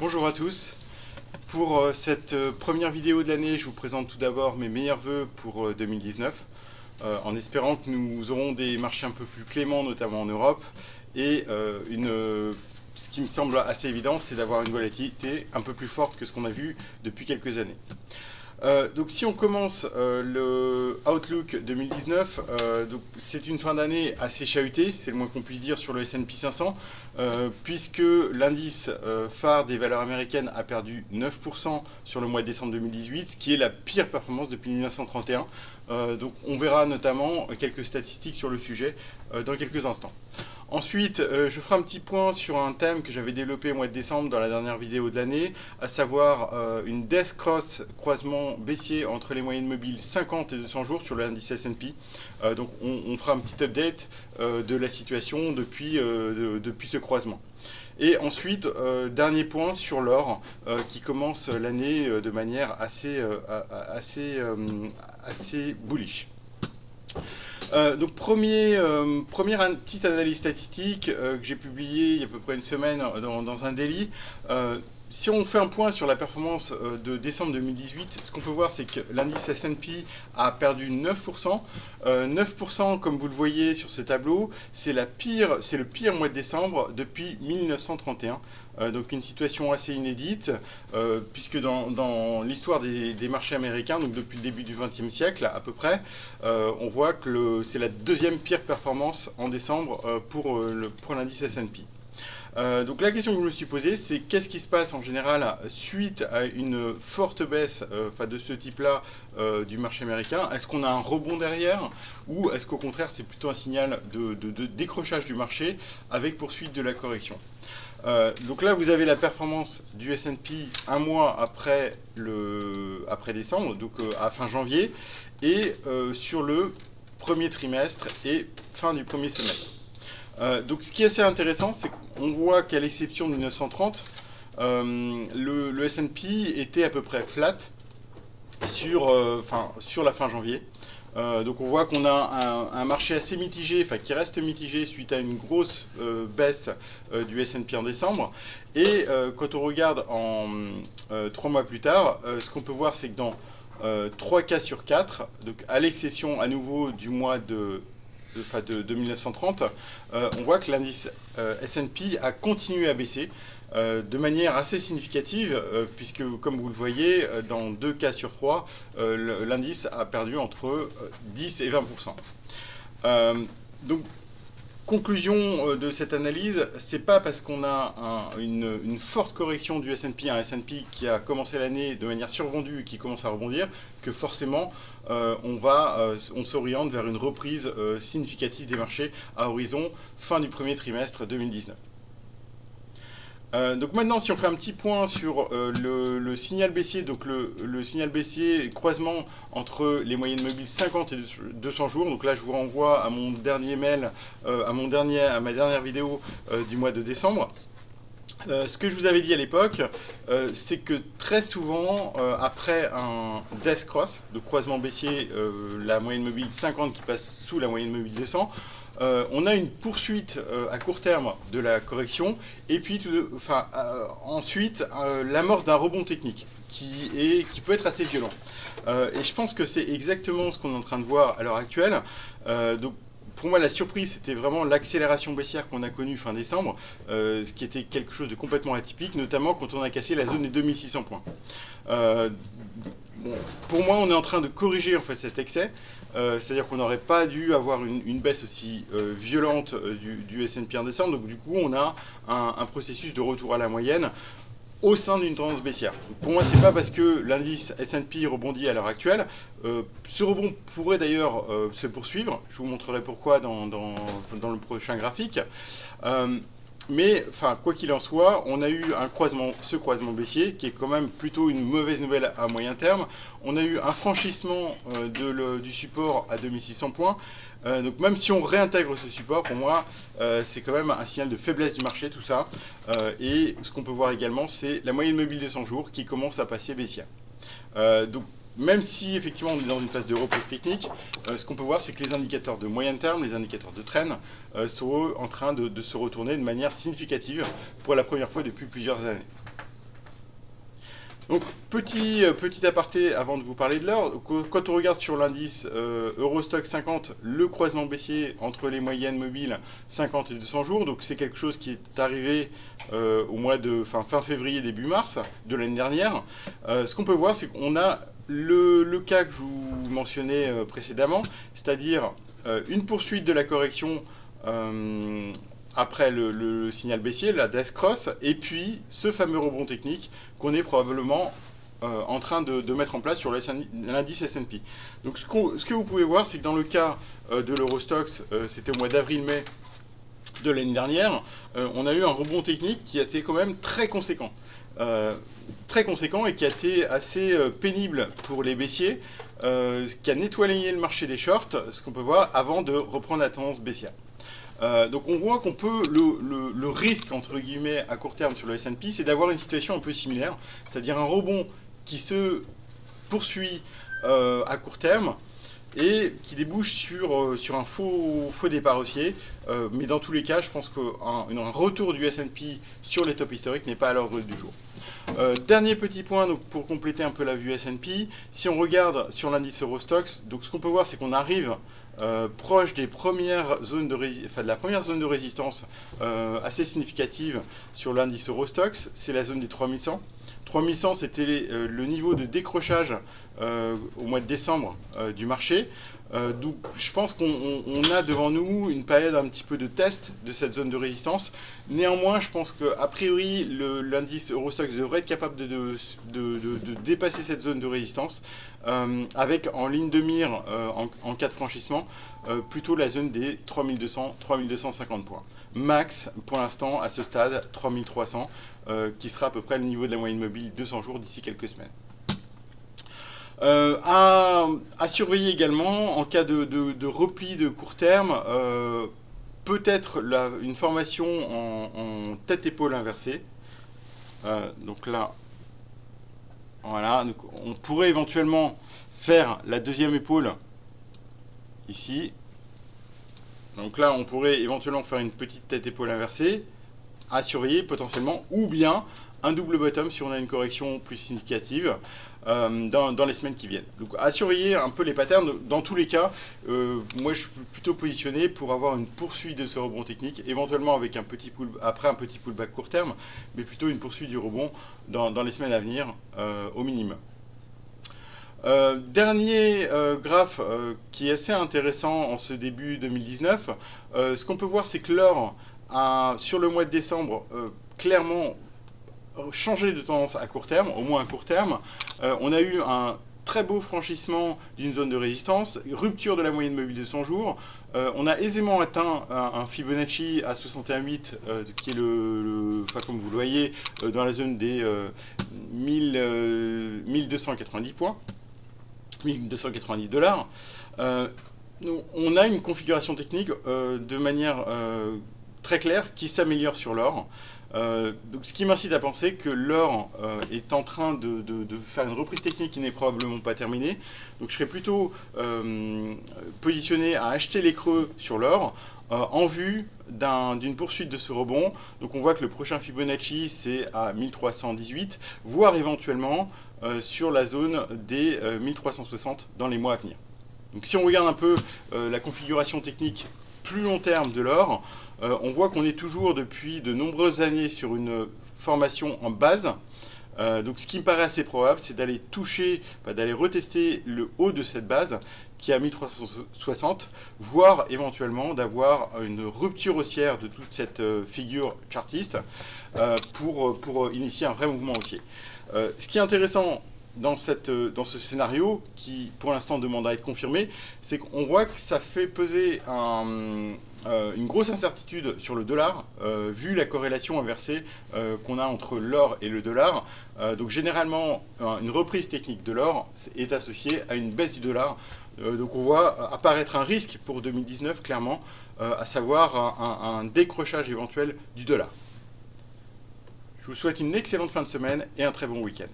Bonjour à tous. Pour cette première vidéo de l'année, je vous présente tout d'abord mes meilleurs vœux pour 2019, en espérant que nous aurons des marchés un peu plus cléments, notamment en Europe, et ce qui me semble assez évident, c'est d'avoir une volatilité un peu plus forte que ce qu'on a vu depuis quelques années. Donc si on commence le Outlook 2019, c'est une fin d'année assez chahutée, c'est le moins qu'on puisse dire sur le S&P 500, puisque l'indice phare des valeurs américaines a perdu 9% sur le mois de décembre 2018, ce qui est la pire performance depuis 1931. Donc on verra notamment quelques statistiques sur le sujet dans quelques instants. Ensuite, je ferai un petit point sur un thème que j'avais développé au mois de décembre dans la dernière vidéo de l'année, à savoir une death cross, croisement baissier entre les moyennes mobiles 50 et 200 jours sur l'indice S&P. Donc on fera un petit update de la situation depuis ce croisement. Et ensuite, dernier point sur l'or qui commence l'année de manière assez bullish. Donc première petite analyse statistique que j'ai publiée il y a à peu près une semaine dans un daily. Si on fait un point sur la performance de décembre 2018, ce qu'on peut voir, c'est que l'indice S&P a perdu 9%. 9%, comme vous le voyez sur ce tableau, c'est le pire mois de décembre depuis 1931. Donc une situation assez inédite, puisque dans l'histoire des marchés américains, donc depuis le début du XXe siècle à peu près, on voit que c'est la deuxième pire performance en décembre pour l'indice S&P. Donc la question que je me suis posée, c'est qu'est-ce qui se passe en général suite à une forte baisse de ce type-là du marché américain? Est-ce qu'on a un rebond derrière ou est-ce qu'au contraire c'est plutôt un signal de décrochage du marché avec poursuite de la correction? Donc là vous avez la performance du S&P un mois après décembre, donc à fin janvier, et sur le premier trimestre et fin du premier semestre. Donc ce qui est assez intéressant, c'est qu'on voit qu'à l'exception de 1930, le S&P était à peu près flat sur la fin janvier. Donc on voit qu'on a un marché assez mitigé, qui reste mitigé suite à une grosse baisse du S&P en décembre. Et quand on regarde 3 mois plus tard, ce qu'on peut voir, c'est que dans 3 cas sur 4, donc à l'exception à nouveau du mois de 1930, on voit que l'indice S&P a continué à baisser de manière assez significative, puisque comme vous le voyez, dans 2 cas sur 3, l'indice a perdu entre 10 et 20%. Donc, conclusion de cette analyse, c'est pas parce qu'on a une forte correction du S&P, un S&P qui a commencé l'année de manière survendue et qui commence à rebondir, que forcément on s'oriente vers une reprise significative des marchés à horizon fin du premier trimestre 2019. Donc maintenant, si on fait un petit point sur le signal baissier, donc le signal baissier croisement entre les moyennes mobiles 50 et 200 jours, donc là je vous renvoie à mon dernier mail, à ma dernière vidéo du mois de décembre. Ce que je vous avais dit à l'époque, c'est que très souvent, après un death cross, de croisement baissier, la moyenne mobile 50 qui passe sous la moyenne mobile 200, on a une poursuite à court terme de la correction et puis ensuite l'amorce d'un rebond technique qui peut être assez violent. Et je pense que c'est exactement ce qu'on est en train de voir à l'heure actuelle. Donc, pour moi, la surprise, c'était vraiment l'accélération baissière qu'on a connue fin décembre, ce qui était quelque chose de complètement atypique, notamment quand on a cassé la zone des 2600 points. Bon, pour moi, on est en train de corriger en fait cet excès, c'est-à-dire qu'on n'aurait pas dû avoir une baisse aussi violente du S&P en décembre, donc du coup, on a un processus de retour à la moyenne au sein d'une tendance baissière. Pour moi, c'est pas parce que l'indice S&P rebondit à l'heure actuelle. Ce rebond pourrait d'ailleurs se poursuivre. Je vous montrerai pourquoi dans le prochain graphique. Mais quoi qu'il en soit, on a eu ce croisement baissier qui est quand même plutôt une mauvaise nouvelle à moyen terme. On a eu un franchissement du support à 2600 points. Donc même si on réintègre ce support, pour moi, c'est quand même un signal de faiblesse du marché, tout ça. Et ce qu'on peut voir également, c'est la moyenne mobile des 100 jours qui commence à passer baissière. Donc même si effectivement on est dans une phase de reprise technique, ce qu'on peut voir, c'est que les indicateurs de moyen terme, les indicateurs de trend, sont en train de se retourner de manière significative pour la première fois depuis plusieurs années. Donc, petit aparté avant de vous parler de l'heure. Quand on regarde sur l'indice Eurostoxx 50, le croisement baissier entre les moyennes mobiles 50 et 200 jours, donc c'est quelque chose qui est arrivé au mois de fin février, début mars de l'année dernière. Ce qu'on peut voir, c'est qu'on a le cas que je vous mentionnais précédemment, c'est-à-dire une poursuite de la correction après le signal baissier, la death cross, et puis ce fameux rebond technique qu'on est probablement en train de mettre en place sur l'indice S&P. Donc ce que vous pouvez voir, c'est que dans le cas de l'Eurostoxx, c'était au mois d'avril-mai de l'année dernière, on a eu un rebond technique qui a été quand même très conséquent. Et qui a été assez pénible pour les baissiers, qui a nettoyé le marché des shorts, ce qu'on peut voir, avant de reprendre la tendance baissière. Donc on voit qu'on peut, le risque entre guillemets à court terme sur le S&P, c'est d'avoir une situation un peu similaire, c'est-à-dire un rebond qui se poursuit à court terme et qui débouche sur un faux départ haussier. Mais dans tous les cas, je pense qu'un retour du S&P sur les tops historiques n'est pas à l'ordre du jour. Dernier petit point donc, pour compléter un peu la vue S&P, si on regarde sur l'indice Eurostoxx, donc ce qu'on peut voir, c'est qu'on arrive proche des premières zones de la première zone de résistance assez significative sur l'indice Eurostoxx, c'est la zone des 3100. 3100, c'était le niveau de décrochage au mois de décembre du marché. Donc je pense qu'on a devant nous une période un petit peu de test de cette zone de résistance. Néanmoins, je pense qu'a priori, l'indice Eurostoxx devrait être capable de dépasser cette zone de résistance avec en ligne de mire, en cas de franchissement, plutôt la zone des 3200-3250 points. Max, pour l'instant, à ce stade, 3300, qui sera à peu près le niveau de la moyenne mobile 200 jours d'ici quelques semaines. À surveiller également en cas de repli de court terme, peut-être une formation en tête-épaule inversée. Donc là, voilà, donc on pourrait éventuellement faire la deuxième épaule ici. Donc là, on pourrait éventuellement faire une petite tête-épaule inversée à surveiller potentiellement, ou bien un double bottom si on a une correction plus significative dans les semaines qui viennent. Donc à surveiller un peu les patterns. Dans tous les cas, moi je suis plutôt positionné pour avoir une poursuite de ce rebond technique, éventuellement avec après un petit pullback court terme, mais plutôt une poursuite du rebond dans les semaines à venir au minimum. Dernier graphe qui est assez intéressant en ce début 2019, ce qu'on peut voir, c'est que l'or sur le mois de décembre clairement changé de tendance à court terme, au moins à court terme. On a eu un très beau franchissement d'une zone de résistance, rupture de la moyenne mobile de 100 jours. On a aisément atteint un Fibonacci à 61,8 qui est comme vous le voyez, dans la zone des 1290 points, 1290 dollars. On a une configuration technique de manière très claire qui s'améliore sur l'or. Donc ce qui m'incite à penser que l'or est en train de faire une reprise technique qui n'est probablement pas terminée. Donc je serais plutôt positionné à acheter les creux sur l'or en vue d'une poursuite de ce rebond. Donc on voit que le prochain Fibonacci c'est à 1318, voire éventuellement sur la zone des 1360 dans les mois à venir. Donc si on regarde un peu la configuration technique plus long terme de l'or, on voit qu'on est toujours depuis de nombreuses années sur une formation en base. Donc ce qui me paraît assez probable, c'est d'aller d'aller retester le haut de cette base qui est à 1360, voire éventuellement d'avoir une rupture haussière de toute cette figure chartiste pour initier un vrai mouvement haussier. Ce qui est intéressant dans ce scénario, qui pour l'instant demande à être confirmé, c'est qu'on voit que ça fait peser une grosse incertitude sur le dollar, vu la corrélation inversée qu'on a entre l'or et le dollar. Donc généralement, une reprise technique de l'or est associée à une baisse du dollar. Donc on voit apparaître un risque pour 2019, clairement, à savoir un décrochage éventuel du dollar. Je vous souhaite une excellente fin de semaine et un très bon week-end.